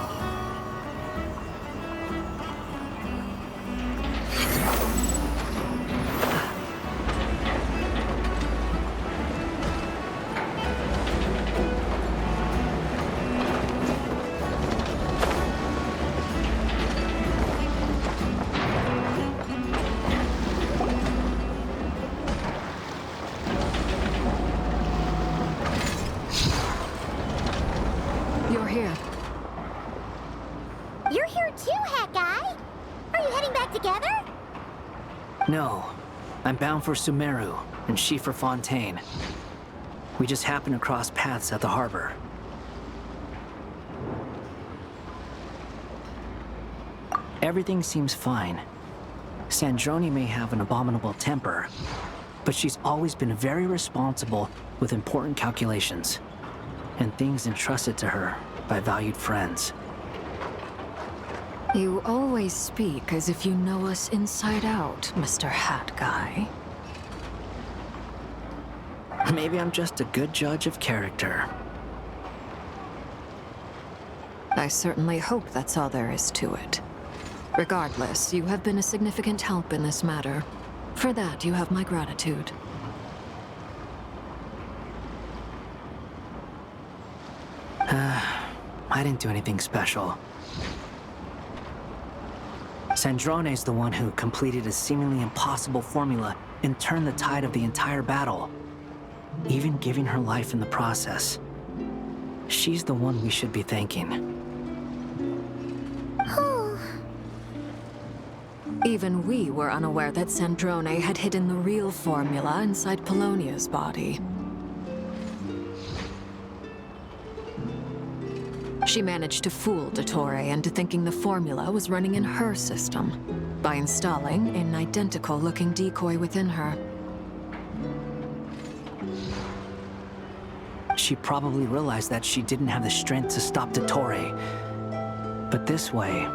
You're here too, Hat Guy. Are you heading back together? No. I'm bound for Sumeru, and she for Fontaine. We just happened to cross paths at the harbor. Everything seems fine. Sandrone may have an abominable temper, but she's always been very responsible with important calculations, and things entrusted to her by valued friends. You always speak as if you know us inside out, Mr. Hat Guy. Maybe I'm just a good judge of character. I certainly hope that's all there is to it. Regardless, you have been a significant help in this matter. For that, you have my gratitude. I didn't do anything special. Sandrone's the one who completed a seemingly impossible formula and turned the tide of the entire battle, even giving her life in the process. She's the one we should be thanking. Even we were unaware that Sandrone had hidden the real formula inside Polonia's body. She managed to fool Dottore into thinking the formula was running in her system by installing an identical-looking decoy within her. She probably realized that she didn't have the strength to stop Dottore. But this way,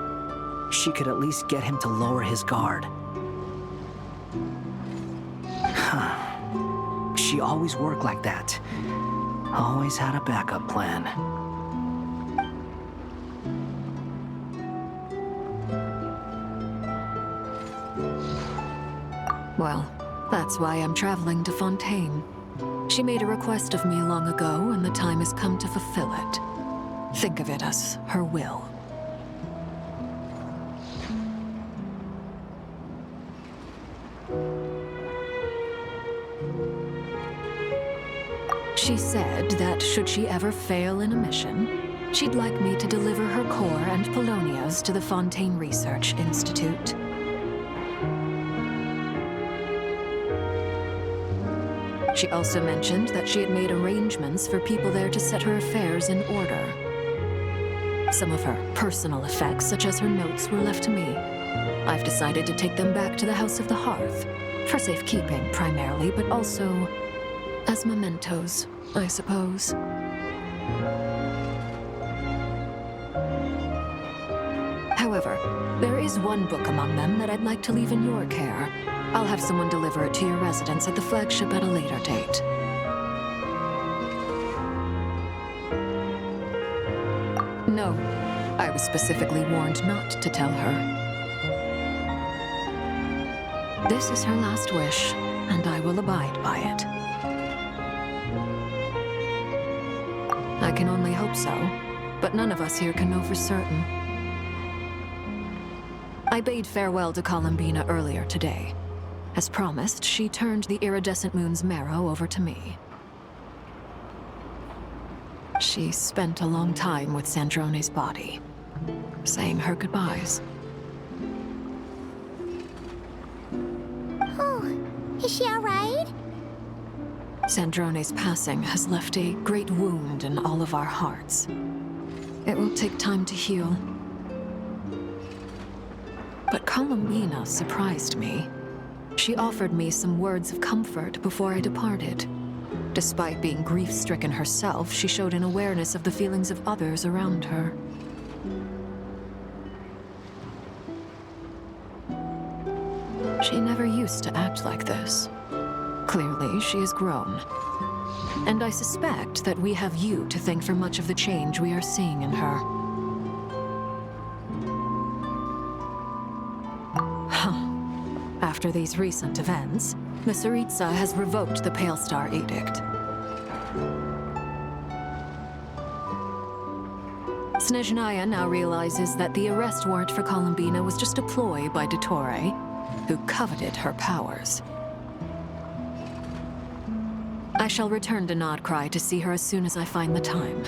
she could at least get him to lower his guard. She always worked like that. Always had a backup plan. Well, that's why I'm traveling to Fontaine. She made a request of me long ago, and the time has come to fulfill it. Think of it as her will. She said that should she ever fail in a mission, she'd like me to deliver her core and Polonia's to the Fontaine Research Institute. She also mentioned that she had made arrangements for people there to set her affairs in order. Some of her personal effects, such as her notes, were left to me. I've decided to take them back to the House of the Hearth, for safekeeping primarily, but also as mementos, I suppose. However, there is one book among them that I'd like to leave in your care. I'll have someone deliver it to your residence at the flagship at a later date. No, I was specifically warned not to tell her. This is her last wish, and I will abide by it. I can only hope so, but none of us here can know for certain. I bade farewell to Columbina earlier today. As promised, she turned the iridescent moon's marrow over to me. She spent a long time with Sandrone's body, saying her goodbyes. Oh, is she all right? Sandrone's passing has left a great wound in all of our hearts. It will take time to heal. But Columbina surprised me. She offered me some words of comfort before I departed. Despite being grief-stricken herself, she showed an awareness of the feelings of others around her. She never used to act like this. Clearly, she has grown. And I suspect that we have you to thank for much of the change we are seeing in her. After these recent events, the Tsaritsa has revoked the Pale Star Edict. Snezhnaya now realizes that the arrest warrant for Columbina was just a ploy by Dottore, who coveted her powers. I shall return to Nodcry to see her as soon as I find the time.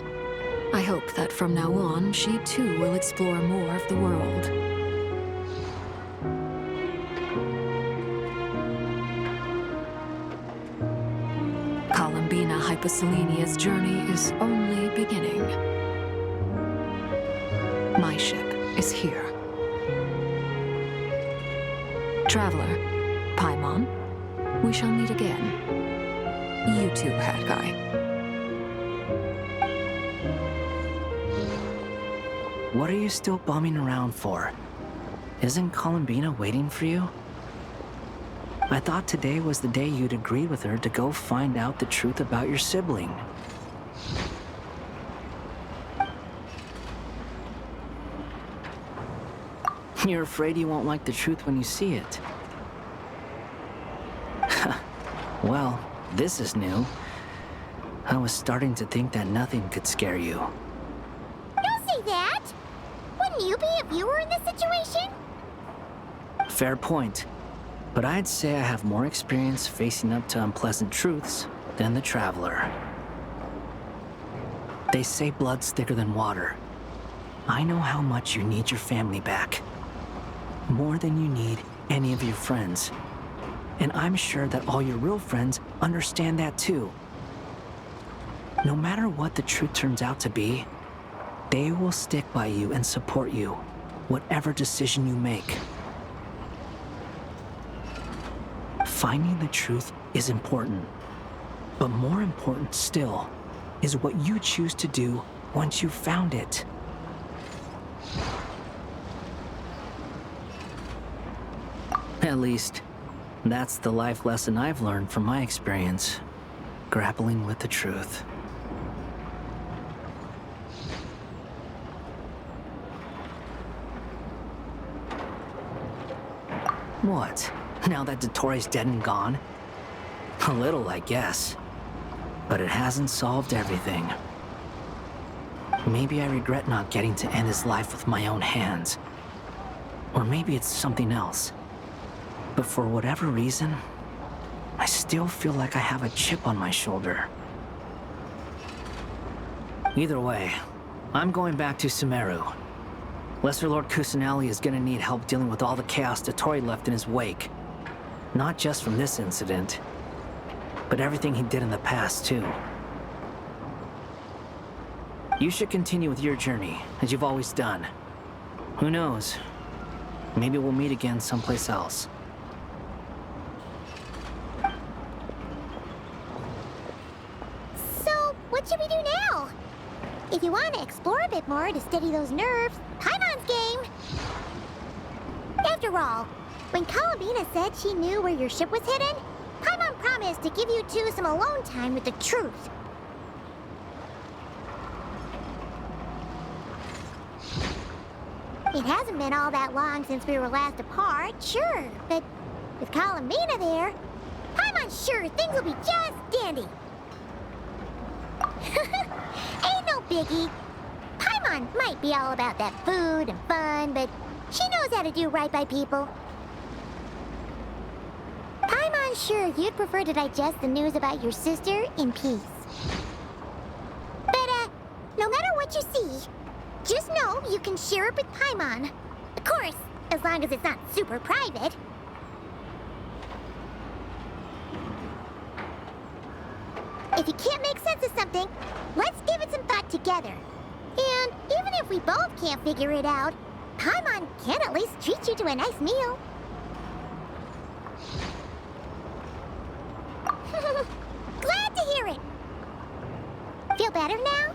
I hope that from now on, she too will explore more of the world. Columbina Hyposelenia's journey is only beginning. My ship is here. Traveler, Paimon, we shall meet again. You too, Hat Guy. What are you still bumming around for? Isn't Columbina waiting for you? I thought today was the day you'd agreed with her to go find out the truth about your sibling. You're afraid you won't like the truth when you see it. Well, this is new. I was starting to think that nothing could scare you. Don't say that! Wouldn't you be if you were in this situation? Fair point. But I'd say I have more experience facing up to unpleasant truths than the Traveler. They say blood's thicker than water. I know how much you need your family back. More than you need any of your friends. And I'm sure that all your real friends understand that too. No matter what the truth turns out to be, they will stick by you and support you, whatever decision you make. Finding the truth is important, but more important still is what you choose to do once you've found it. At least, that's the life lesson I've learned from my experience, grappling with the truth. What? Now that Dottoro's dead and gone? A little, I guess. But it hasn't solved everything. Maybe I regret not getting to end his life with my own hands. Or maybe it's something else. But for whatever reason, I still feel like I have a chip on my shoulder. Either way, I'm going back to Sumeru. Lesser Lord Kusanali is gonna need help dealing with all the chaos Dottori left in his wake. Not just from this incident, but everything he did in the past, too. You should continue with your journey, as you've always done. Who knows? Maybe we'll meet again someplace else. So, what should we do now? If you want to explore a bit more to steady those nerves, Paimon's game! After all, when Columbina said she knew where your ship was hidden, Paimon promised to give you two some alone time with the truth. It hasn't been all that long since we were last apart, sure, but with Columbina there, Paimon's sure things will be just dandy. Ain't no biggie. Paimon might be all about that food and fun, but she knows how to do right by people. Paimon's sure you'd prefer to digest the news about your sister in peace. But, no matter what you see, just know you can share it with Paimon. Of course, as long as it's not super private. If you can't make sense of something, let's give it some thought together. And even if we both can't figure it out, Paimon can at least treat you to a nice meal. Glad to hear it. Feel better now?